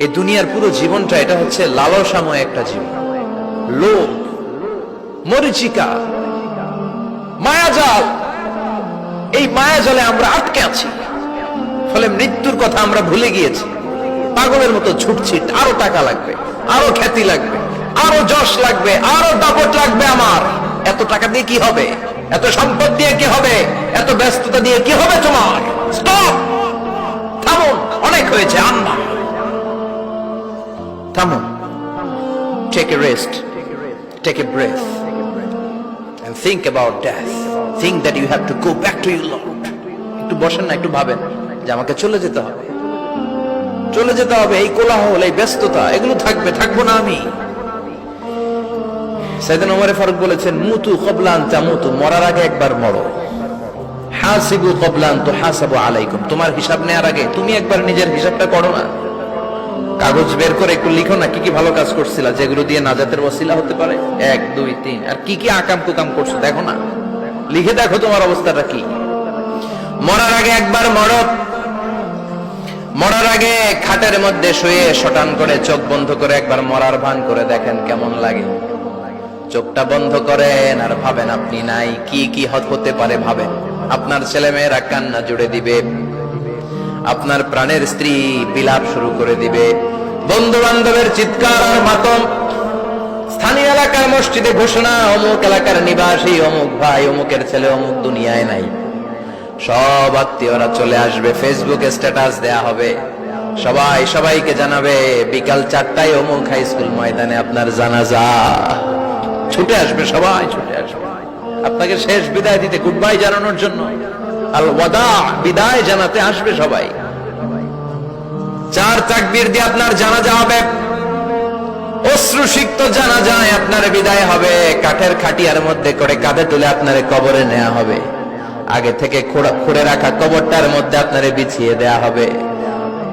এই দুনিয়ার পুরো জীবনটা এটা হচ্ছে লালসাময় একটা জীবন, লোভ, মরিচিকা, মায়াজাল। এই মায়াজালে আমরা আটকে আছি, ফলে মৃত্যুর কথা আমরা ভুলে গিয়েছি। পাগলের মতো ছুটছি, আরো টাকা লাগবে, আরো খ্যাতি লাগবে, আরো যশ লাগবে, আরো দাপট লাগবে। আমার এত টাকা দিয়ে কি হবে? এত সম্পদ দিয়ে কি হবে? এত ব্যস্ততা দিয়ে কি হবে তোমার? স্টপ, থামুন, অনেক হয়েছে। আম্মা থামুন, take a rest, take a breath and think about death. Think that you have to go back to your Lord. একটু বসেন না, একটু ভাবেন যে আমাকে চলে যেতে হবে, চলে যেতে হবে। এই কোলাহল, এই ব্যস্ততা, এগুলো থাকবে, থাকবো না আমি। সাইয়েদনা ওমর ফারুক বলেছেন, মুতু ক্বাবলা আন তামুতু, মরার আগে একবার মরো। হাসিবু ক্বাবলা আন তুহাসাবু আলাইকুম, তোমার হিসাব নেওয়ার আগে তুমি একবার নিজের হিসাবটা করো না। কাগজ বের করে একটু লিখো না কি কি ভালো কাজ করছিলা, যেগুলো দিয়ে নাজাতের ওসিলা হতে পারে। 1 2 3, আর কি কি আকাম কুকাম করছো দেখো না, লিখে দেখো তোমার অবস্থাটা কি। মরার আগে একবার মরো। মরার আগে খাটের মধ্যে শুয়ে শটান করে চোখ বন্ধ করে একবার মরার ভান করে দেখেন কেমন লাগে। চোখটা বন্ধ করেন আর ভাবেন আপনি নাই, কি কি হতে পারে ভাবেন। আপনার ছেলে মেয়েরা কান্না জুড়ে দিবে, আপনার প্রাণের স্ত্রী বিলাপ শুরু করে দিবে, বন্ধু বান্ধবের চিৎকার আর মাতম, স্থানীয় এলাকার মসজিদে ঘোষণা, অমুক এলাকার নিবাসী অমুক ভাই অমুকের ছেলে অমুক দুনিয়ায় নাই। সব আত্মীয়রা চলে আসবে, ফেসবুকে স্ট্যাটাস দেয়া হবে, সবাই সবাইকে জানাবে বিকাল 4টায় অমুক হাই স্কুল ময়দানে আপনার জানাজা। ছুটে আসবে, সবাই ছুটে আসবে আপনাকে শেষ বিদায় দিতে, গুড বাই জানানোর জন্য, আল ওয়াদা, বিদায় জানাতে আসবে সবাই। 4 তাকবীর দিয়ে আপনার জানাজা হবে, অশ্রুসিক্ত জানাজায় আপনার বিদায় হবে। কাঠের খাটিয়ার মধ্যে করে কাঁধে তুলে আপনার কবরে নেওয়া হবে। আগে থেকে খুঁড়ে রাখা কবরটার মধ্যে আপনারে বিছিয়ে দেয়া হবে।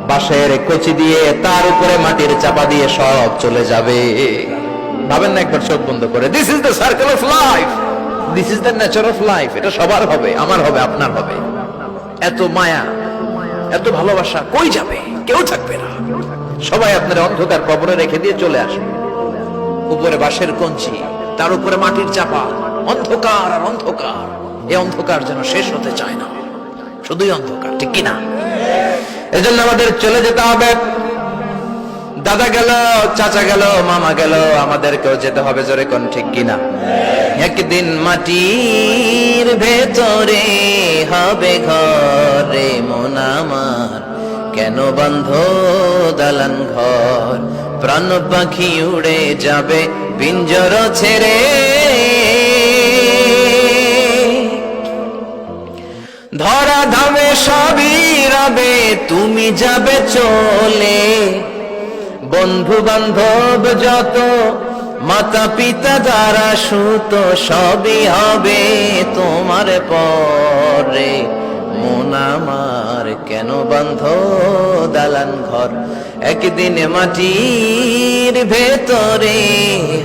বাঁশের কচি দিয়ে তার উপরে মাটির চাপা দিয়ে সব চলে যাবে। ভাবেন না একবার চোখ বন্ধ করে, this is the circle of life, this is the nature of life. এটা সবার হবে, আমার হবে, আপনার হবে। এত মায়া, এত ভালোবাসা কই যাবে? কেউ থাকবে না, সবাই আপনার অন্ধকার কবরে রেখে দিয়ে চলে আসবে। উপরে বাঁশের কঞ্চি, তার উপরে মাটির চাপা, অন্ধকার আর অন্ধকার। এই অন্ধকার যেন শেষ হতে চায় না, শুধুই অন্ধকার, ঠিক কিনা? এজন্য আমাদের চলে যেতে হবে। দাদা গেল, চাচা গেল, মামা গেল, আমাদেরকেও যেতে হবে, জোরে কোন ঠিক কিনা? একদিন মাটির ভেতরে হবে ঘরে মন আমার, কেন বন্ধ দালান ঘর, প্রাণ পাখি উড়ে যাবে পিঞ্জর ছেড়ে। ধরা ধামে সবই রবে, তুমি যাবে চলে। বন্ধু বান্ধব যত, মাতা পিতা দ্বারা সুত, সবই হবে তোমার পরে। মন আমার কেন বন্ধ দালান ঘর, একদিন মাটির ভেতরে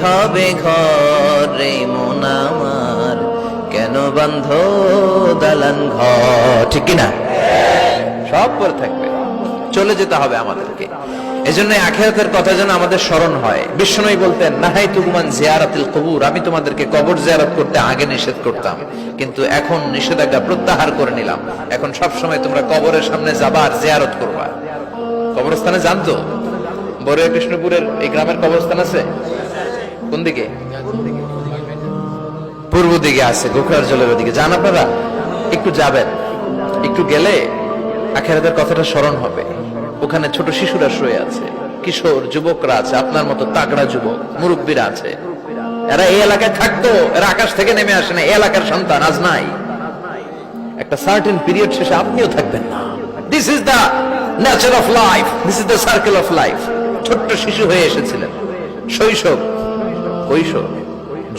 হবে ঘরে মন আমার, কেন বন্ধ দালান ঘর, ঠিক কিনা? সব পরে থাকবে, চলে যেতে হবে আমাদেরকে। এজন্য আখিরাতের কথা যেন আমাদের স্মরণ হয়। বিশ্বনবী বলতেন, নাহাইতুকুমান জিয়ারাতিল কবুর, আমি তোমাদেরকে কবর জিয়ারত করতে আগে নিষেধ করতাম, কিন্তু এখন নিষেধাজ্ঞা প্রত্যাহার করে নিলাম। এখন সব সময় তোমরা কবরের সামনে যাবা আর জিয়ারত করবা। কবরস্থানে জানতো, বড় কৃষ্ণপুরের এই গ্রামের কবরস্থান আছে কোন দিকে? পূর্ব দিকে আছে, গোখরার জলের ওদিকে। যান আপনারা, একটু যাবেন, একটু গেলে আখিরাতের কথাটা স্মরণ হবে। ওখানে ছোট শিশুরা শুয়ে আছে, কিশোর যুবকরা আছে, আপনার মতো তাগড়া যুবক, মুরব্বীরা আছে। এরা এই এলাকায় থাকতো, এরা আকাশ থেকে নেমে আসে না, এই এলাকার সন্তান, আজ নাই। একটা সার্টেন পিরিয়ড শেষে আপনিও থাকবেন না। This is the nature of life, this is the circle of life. ছোট্ট শিশু হয়ে এসেছিলেন, শৈশব, কৈশোর,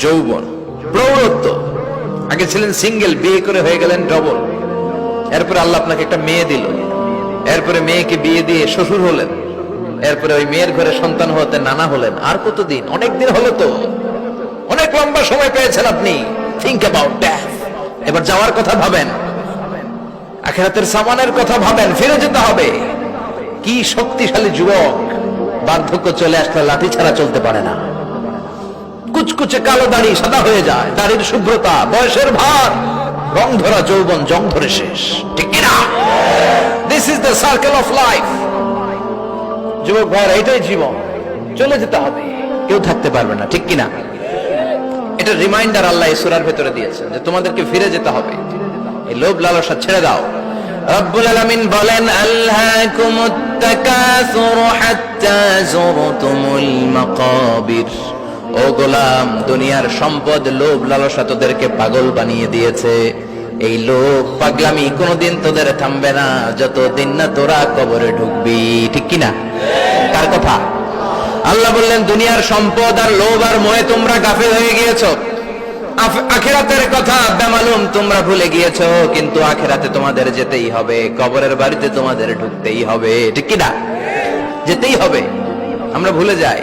যৌবন, প্রৌঢ়ত্ব। আগে ছিলেন সিঙ্গেল, বিয়ে করে হয়ে গেলেন ডবল। এরপরে আল্লাহ আপনাকে একটা মেয়ে দিল, এরপরে মেয়েকে বিয়ে দিয়ে শ্বশুর হলেন, এরপরে ওই মেয়ের ঘরে সন্তান হতে নানা হলেন। আর কতদিন? অনেক দিন হলো তো, অনেক লম্বা সময় পেয়েছেন আপনি। Think about death. এবার যাওয়ার কথা ভাবেন, আখিরাতের সামানের কথা ভাবেন, ফিরে যেতে হবে। কি শক্তিশালী যুবক, বার্ধক্য চলে আসলে লাঠি ছাড়া চলতে পারে না। কুচকুচে কালো দাড়ি সাদা হয়ে যায়, দাড়ির শুভ্রতা, বয়সের ভার, রং ধরা যৌবন জং ধরে শেষ, ঠিক কিনা? This is the circle of life. যুবক ভাইরা, এটাই জীবন, চলে যেতে হবে, কেউ থাকতে পারবে না, ঠিক কিনা? এটা রিমাইন্ডার আল্লাহ এই সূরার ভেতরে দিয়েছেন যে তোমাদেরকে ফিরে যেতে হবে, এই লোভ লালসা ছেড়ে দাও। রব্বুল আলামিন বলেন, আল্হাকুমুত তাকাসুর হাত্তা যুরতুমুল মাকাবির। ও গোলাম, দুনিয়ার সম্পদ, লোভ লালসা তোদেরকে পাগল বানিয়ে দিয়েছে। এই লোভ পাগলামি কোনোদিন তোদের থামবে না যতদিন না তোরা কবরে ঢুকবি, ঠিক কিনা? কার কথা? আল্লাহ বললেন, দুনিয়ার সম্পদ আর লোভ আর মোহে তোমরা গাফিল হয়ে গিয়েছো। আখিরাতের কথা বেমালুম তোমরা ভুলে গিয়েছো, কিন্তু আখিরাতে তোমাদের যেতেই হবে, কবরের বাড়িতে তোমাদের ঢুকতেই হবে, ঠিক কিনা? যেতেই হবে। আমরা ভুলে যাই।